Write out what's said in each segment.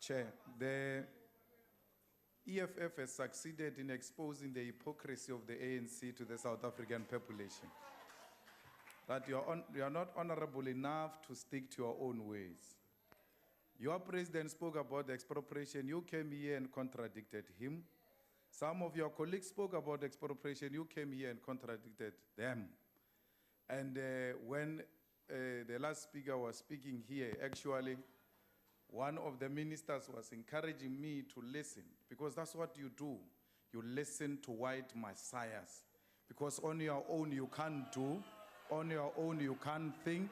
Chair, the EFF has succeeded in exposing the hypocrisy of the ANC to the South African population. That you are not honorable enough to stick to your own ways. Your president spoke about the expropriation. You came here and contradicted him. Some of your colleagues spoke about expropriation. You came here and contradicted them. And when the last speaker was speaking here, actually, one of the ministers was encouraging me to listen, because that's what you do. You listen to white messiahs, because on your own you can't do, on your own you can't think,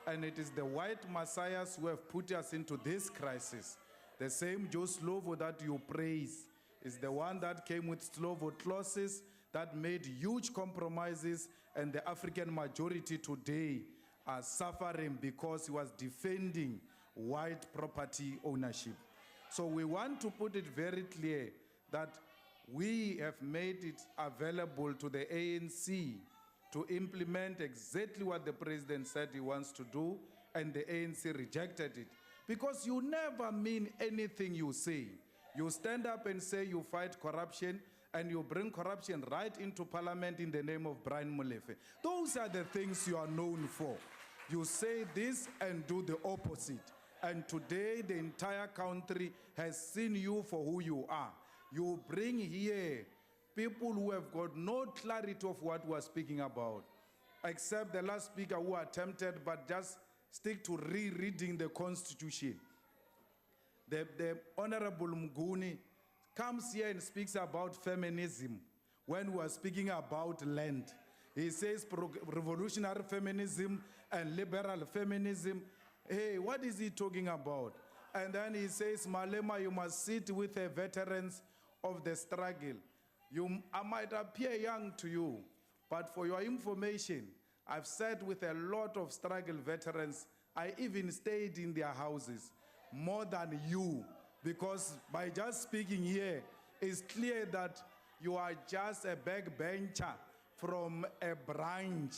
and it is the white messiahs who have put us into this crisis. The same Joe Slovo that you praise is the one that came with Slovo clauses that made huge compromises, and the African majority today are suffering because he was defending white property ownership. So we want to put it very clear that we have made it available to the ANC to implement exactly what the president said he wants to do, and the ANC rejected it. Because you never mean anything you say. You stand up and say you fight corruption, and you bring corruption right into parliament in the name of Brian Molefe. Those are the things you are known for. You say this and do the opposite. And today the entire country has seen you for who you are. You bring here people who have got no clarity of what we are speaking about, except the last speaker who attempted, but just stick to rereading the Constitution. The Honorable Mguni comes here and speaks about feminism when we are speaking about land. He says revolutionary feminism and liberal feminism. Hey, what is he talking about? And then he says, Malema, you must sit with the veterans of the struggle. I might appear young to you, but for your information, I've sat with a lot of struggle veterans. I even stayed in their houses more than you, because by just speaking here, it's clear that you are just a backbencher from a branch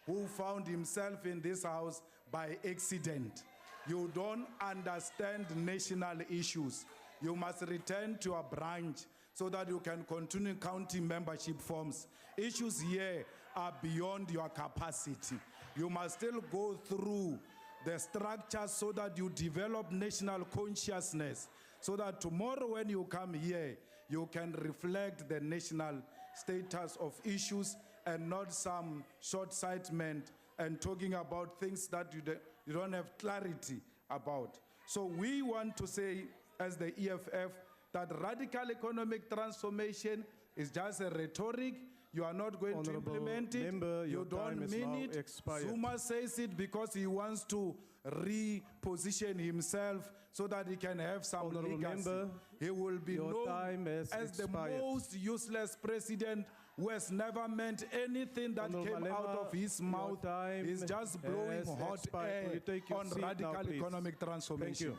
who found himself in this house by accident. You don't understand national issues. You must return to a branch so that you can continue counting membership forms. Issues here are beyond your capacity. You must still go through the structures so that you develop national consciousness, so that tomorrow when you come here, you can reflect the national status of issues and not some short-sightment and talking about things that you don't have clarity about. So we want to say, as the EFF, that radical economic transformation is just a rhetoric. You are not going to implement it. You don't mean it. Zuma says it because he wants to reposition himself so that he can have some legacy. He will be known as the most useless president who has never meant anything that came out of his mouth. He's just blowing hot air on radical economic transformation. Thank you.